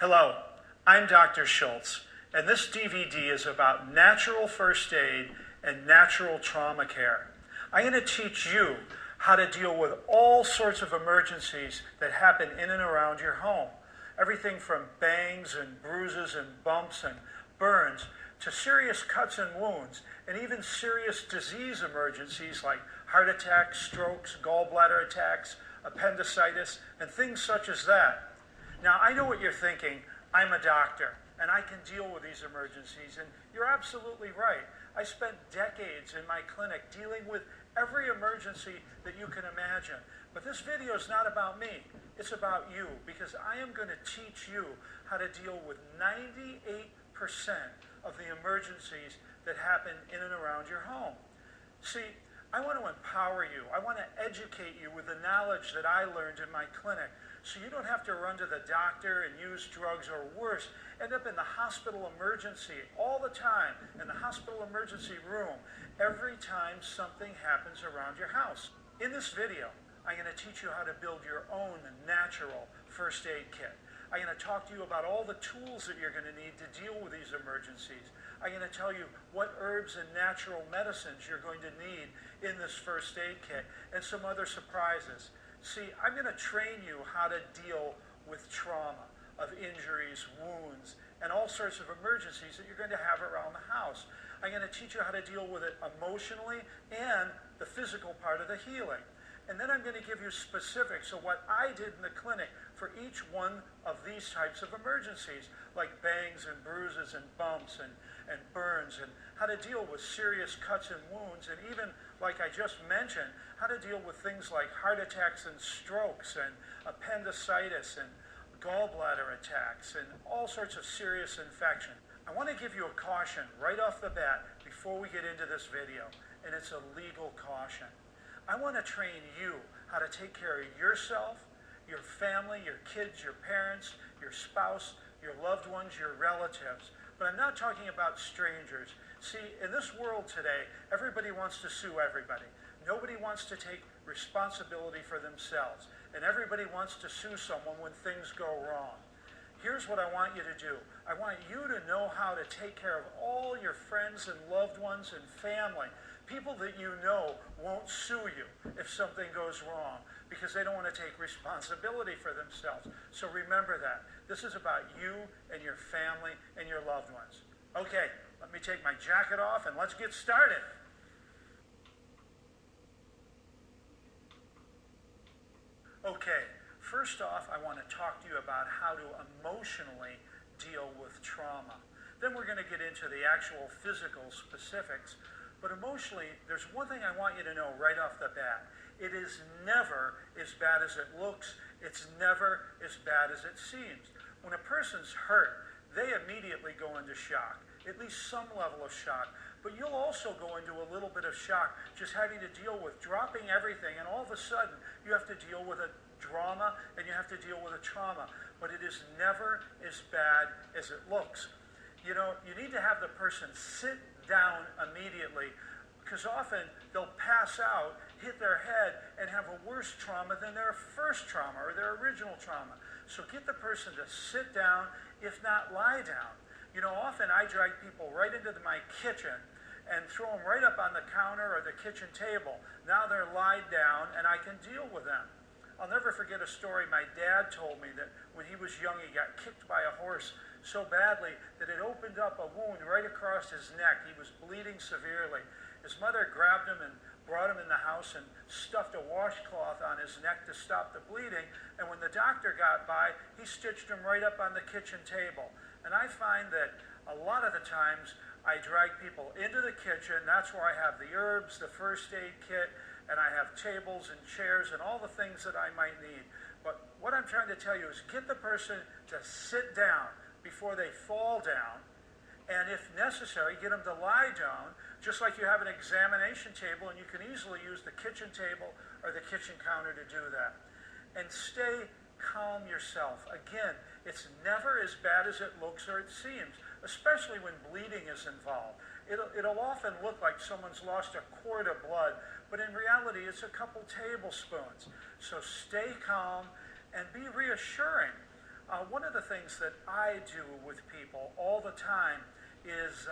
Hello, I'm Dr. Schulze, and this DVD is about natural first aid and natural trauma care. I'm going to teach you how to deal with all sorts of emergencies that happen in and around your home. Everything from bangs and bruises and bumps and burns to serious cuts and wounds, and even serious disease emergencies like heart attacks, strokes, gallbladder attacks, appendicitis, and things such as that. Now, I know what you're thinking. I'm a doctor, and I can deal with these emergencies, and you're absolutely right. I spent decades in my clinic dealing with every emergency that you can imagine. But this video is not about me. It's about you, because I am going to teach you how to deal with 98% of the emergencies that happen in and around your home. See, I want to empower you. I want to educate you with the knowledge that I learned in my clinic, so you don't have to run to the doctor and use drugs, or worse, end up in the hospital emergency all the time, in the hospital emergency room, every time something happens around your house. In this video, I'm going to teach you how to build your own natural first aid kit. I'm going to talk to you about all the tools that you're going to need to deal with these emergencies. I'm going to tell you what herbs and natural medicines you're going to need in this first aid kit, and some other surprises. See, I'm going to train you how to deal with trauma, of injuries, wounds, and all sorts of emergencies that you're going to have around the house. I'm going to teach you how to deal with it emotionally and the physical part of the healing. And then I'm going to give you specifics of what I did in the clinic for each one of these types of emergencies, like bangs and bruises and bumps and burns, and how to deal with serious cuts and wounds, and even, like I just mentioned, how to deal with things like heart attacks and strokes and appendicitis and gallbladder attacks and all sorts of serious infection. I want to give you a caution right off the bat before we get into this video, and it's a legal caution. I want to train you how to take care of yourself, your family, your kids, your parents, your spouse, your loved ones, your relatives. But I'm not talking about strangers. See, in this world today, everybody wants to sue everybody. Nobody wants to take responsibility for themselves. And everybody wants to sue someone when things go wrong. Here's what I want you to do. I want you to know how to take care of all your friends and loved ones and family. People that you know won't sue you if something goes wrong, because they don't want to take responsibility for themselves. So remember that. This is about you and your family and your loved ones. Okay, let me take my jacket off and let's get started. Okay, first off, I want to talk to you about how to emotionally deal with trauma. Then we're going to get into the actual physical specifics. But emotionally, there's one thing I want you to know right off the bat. It is never as bad as it looks. It's never as bad as it seems. When a person's hurt, they immediately go into shock, at least some level of shock. But you'll also go into a little bit of shock just having to deal with dropping everything, and all of a sudden you have to deal with a drama and you have to deal with a trauma. But it is never as bad as it looks. You know, you need to have the person sit down immediately, because often they'll pass out, hit their head, and have a worse trauma than their first trauma or their original trauma. So get the person to sit down, if not lie down. You know, often I drag people right into my kitchen and throw them right up on the counter or the kitchen table. Now they're lied down and I can deal with them. I'll never forget a story my dad told me that when he was young, he got kicked by a horse so badly that it opened up a wound right across his neck. He was bleeding severely. His mother grabbed him and brought him in the house and stuffed a washcloth on his neck to stop the bleeding. And when the doctor got by, he stitched him right up on the kitchen table. And I find that a lot of the times I drag people into the kitchen. That's where I have the herbs, the first aid kit, and I have tables and chairs and all the things that I might need. But what I'm trying to tell you is get the person to sit down before they fall down, and if necessary, get them to lie down, just like you have an examination table, and you can easily use the kitchen table or the kitchen counter to do that. And stay calm yourself. Again, it's never as bad as it looks or it seems, especially when bleeding is involved. It'll often look like someone's lost a quart of blood, but in reality, it's a couple tablespoons. So stay calm and be reassuring. One of the things that I do with people all the time is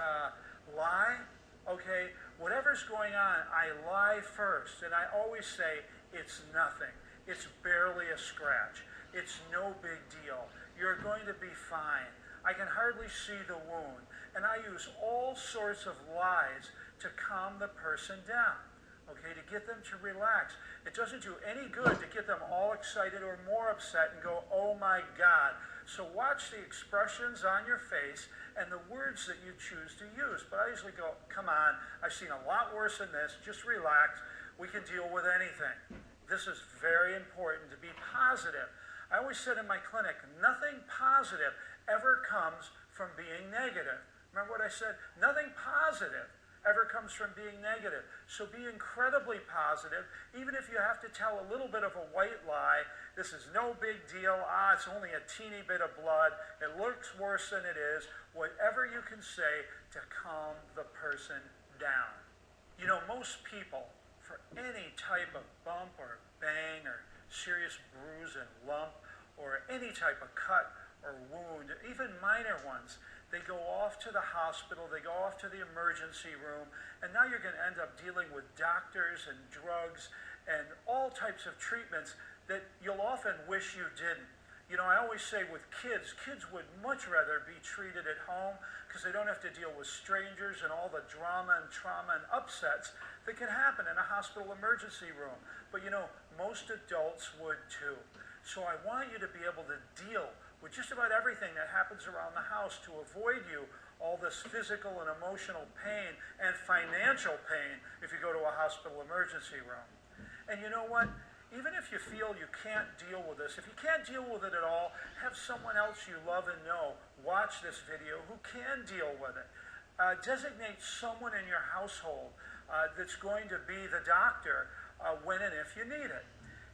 lie. Okay, whatever's going on, I lie first, and I always say it's nothing. It's barely a scratch. It's no big deal. You're going to be fine. I can hardly see the wound. And I use all sorts of lies to calm the person down, okay, to get them to relax. It doesn't do any good to get them all excited or more upset and go, oh my God. So watch the expressions on your face and the words that you choose to use. But I usually go, come on, I've seen a lot worse than this. Just relax. We can deal with anything. This is very important to be positive. I always said in my clinic, nothing positive ever comes from being negative. Remember what I said? Nothing positive ever comes from being negative. So be incredibly positive, even if you have to tell a little bit of a white lie. This is no big deal. It's only a teeny bit of blood. It looks worse than it is. Whatever you can say to calm the person down. You know, most people, for any type of bump or bang or serious bruise and lump or any type of cut or wound, even minor ones, they go off to the hospital, they go off to the emergency room, and now you're going to end up dealing with doctors and drugs and all types of treatments that you'll often wish you didn't. You know, I always say with kids would much rather be treated at home because they don't have to deal with strangers and all the drama and trauma and upsets that can happen in a hospital emergency room. But you know, most adults would too. So I want you to be able to deal with just about everything that happens around the house to avoid you all this physical and emotional pain and financial pain if you go to a hospital emergency room. And you know what? Even if you feel you can't deal with this, if you can't deal with it at all, have someone else you love and know watch this video who can deal with it. Designate someone in your household that's going to be the doctor when and if you need it.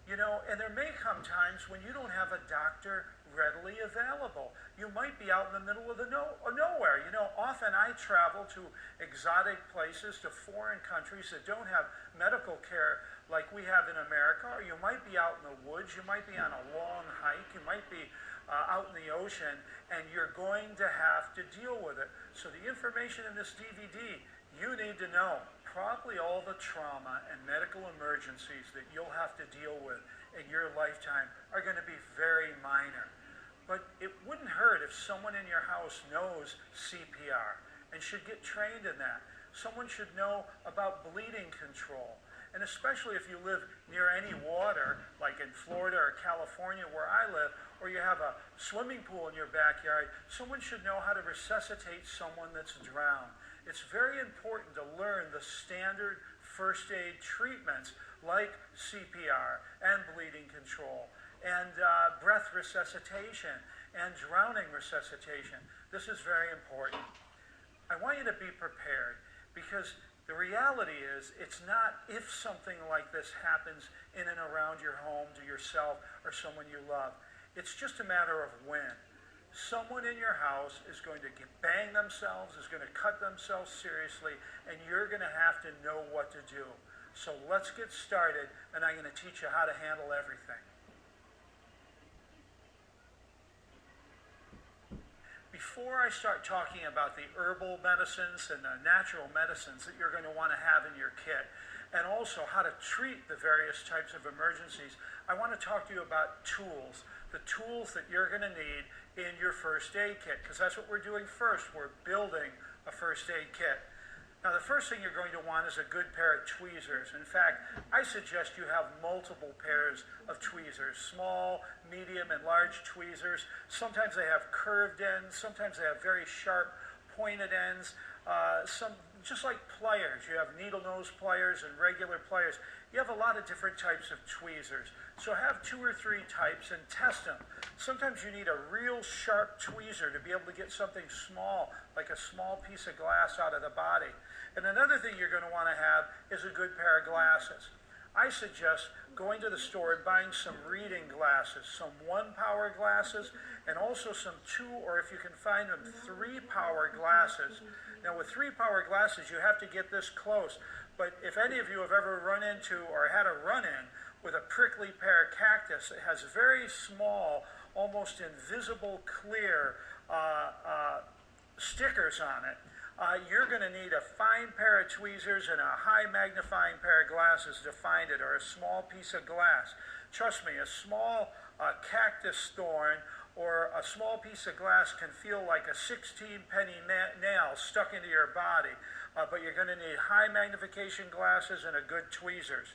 You know, and there may come times when you don't have a doctor readily available. You might be out in the middle of the nowhere. You know, often I travel to exotic places, to foreign countries that don't have medical care like we have in America, or you might be out in the woods, you might be on a long hike, you might be out in the ocean, and you're going to have to deal with it. So the information in this DVD, you need to know probably all the trauma and medical emergencies that you'll have to deal with in your lifetime are going to be very minor. But it wouldn't hurt if someone in your house knows CPR and should get trained in that. Someone should know about bleeding control. And especially if you live near any water, like in Florida or California where I live, or you have a swimming pool in your backyard, someone should know how to resuscitate someone that's drowned. It's very important to learn the standard first aid treatments like CPR and bleeding control and breath resuscitation and drowning resuscitation. This is very important. I want you to be prepared because the reality is it's not if something like this happens in and around your home to yourself or someone you love. It's just a matter of when. Someone in your house is going to bang themselves, is going to cut themselves seriously, and you're going to have to know what to do. So let's get started, and I'm going to teach you how to handle everything. Before I start talking about the herbal medicines and the natural medicines that you're going to want to have in your kit, and also how to treat the various types of emergencies, I want to talk to you about tools, the tools that you're going to need in your first aid kit, because that's what we're doing first. We're building a first aid kit. Now, the first thing you're going to want is a good pair of tweezers. In fact, I suggest you have multiple pairs of tweezers, small, medium, and large tweezers. Sometimes they have curved ends. Sometimes they have very sharp, pointed ends. Some just like pliers. You have needle nose pliers and regular pliers. You have a lot of different types of tweezers. So have 2 or 3 types and test them. Sometimes you need a real sharp tweezer to be able to get something small, like a small piece of glass out of the body. And another thing you're going to want to have is a good pair of glasses. I suggest going to the store and buying some reading glasses, some 1-power glasses, and also some 2, or if you can find them, 3-power glasses. Now with 3-power glasses, you have to get this close. But if any of you have ever run into or had a run-in with a prickly pear cactus that has very small, almost invisible, clear stickers on it, you're going to need a fine pair of tweezers and a high magnifying pair of glasses to find it, or a small piece of glass. Trust me, a small cactus thorn or a small piece of glass can feel like a 16-penny nail stuck into your body, but you're going to need high magnification glasses and a good tweezers.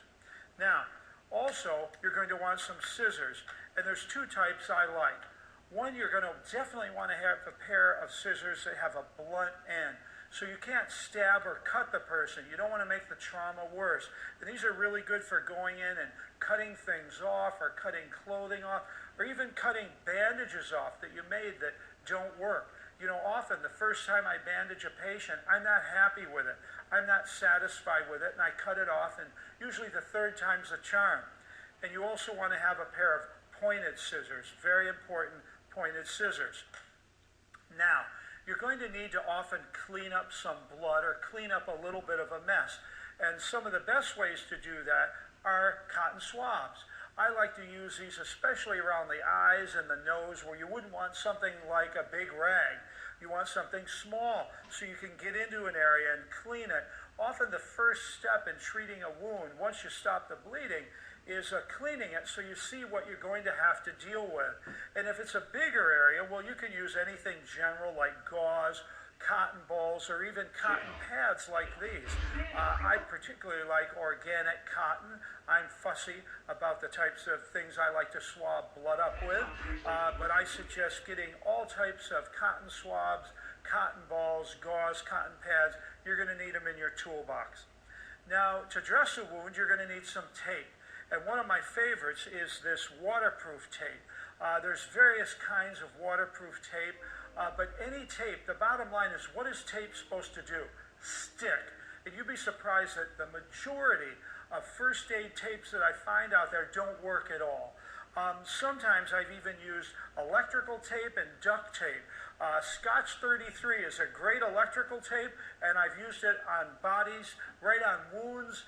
Now, also, you're going to want some scissors, and there's two types I like. One, you're going to definitely want to have a pair of scissors that have a blunt end, so you can't stab or cut the person. You don't want to make the trauma worse. And these are really good for going in and cutting things off, or cutting clothing off, or even cutting bandages off that you made that don't work. You know, often the first time I bandage a patient, I'm not happy with it. I'm not satisfied with it, and I cut it off, and usually the third time's the charm. And you also want to have a pair of pointed scissors, very important pointed scissors. Now, you're going to need to often clean up some blood or clean up a little bit of a mess. And some of the best ways to do that are cotton swabs. I like to use these especially around the eyes and the nose, where you wouldn't want something like a big rag. You want something small so you can get into an area and clean it. Often the first step in treating a wound, once you stop the bleeding, is cleaning it so you see what you're going to have to deal with. And if it's a bigger area, well, you can use anything general like gauze, cotton balls, or even cotton pads like these. I particularly like organic cotton. I'm fussy about the types of things I like to swab blood up with, but I suggest getting all types of cotton swabs, cotton balls, gauze, cotton pads. You're going to need them in your toolbox. Now, to dress a wound, you're going to need some tape. And one of my favorites is this waterproof tape. There's various kinds of waterproof tape, but any tape, the bottom line is, what is tape supposed to do? Stick. And you'd be surprised that the majority of first aid tapes that I find out there don't work at all. Sometimes I've even used electrical tape and duct tape. Scotch 33 is a great electrical tape, and I've used it on bodies, right on wounds.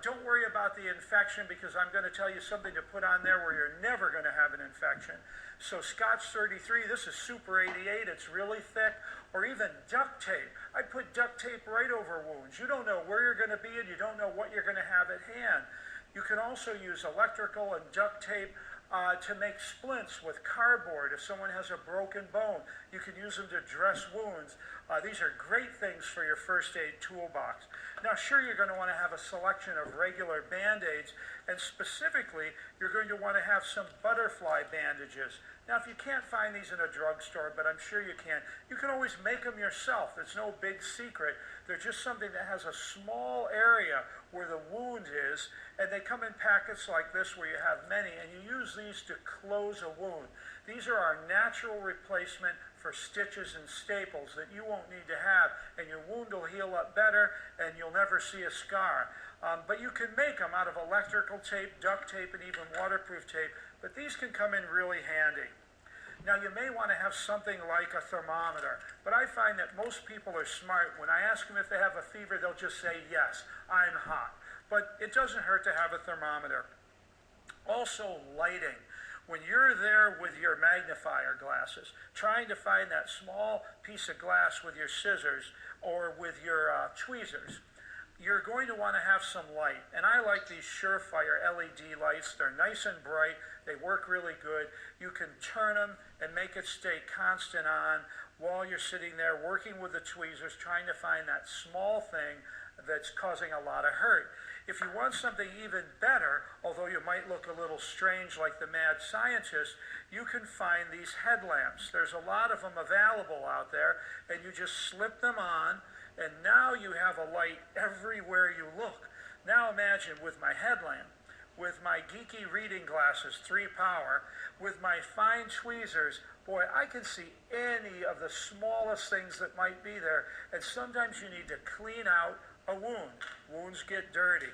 Don't worry about the infection, because I'm going to tell you something to put on there where you're never going to have an infection. So Scotch 33, this is Super 88, it's really thick, or even duct tape. I put duct tape right over wounds. You don't know where you're going to be, and you don't know what you're going to have at hand. You can also use electrical and duct tape to make splints with cardboard. If someone has a broken bone, you can use them to dress wounds. These are great things for your first aid toolbox. Now, sure, you're going to want to have a selection of regular Band-Aids, and specifically, you're going to want to have some butterfly bandages. Now, if you can't find these in a drugstore, but I'm sure you can always make them yourself. There's no big secret. They're just something that has a small area where the wound is, and they come in packets like this where you have many, and you use these to close a wound. These are our natural replacement for stitches and staples that you won't need to have, and your wound will heal up better, and you'll never see a scar. But you can make them out of electrical tape, duct tape, and even waterproof tape, but these can come in really handy. Now, you may want to have something like a thermometer, but I find that most people are smart. When I ask them if they have a fever, they'll just say, yes, I'm hot. But it doesn't hurt to have a thermometer. Also, lighting. When you're there with your magnifier glasses, trying to find that small piece of glass with your scissors or with your tweezers, you're going to want to have some light. And I like these Surefire LED lights. They're nice and bright. They work really good. You can turn them and make it stay constant on while you're sitting there working with the tweezers, trying to find that small thing that's causing a lot of hurt. If you want something even better, although you might look a little strange like the mad scientist, you can find these headlamps. There's a lot of them available out there, and you just slip them on, and now you have a light everywhere you look. Now imagine with my headlamp, with my geeky reading glasses, 3 power, with my fine tweezers, boy, I can see any of the smallest things that might be there. And sometimes you need to clean out a wound. Wounds get dirty.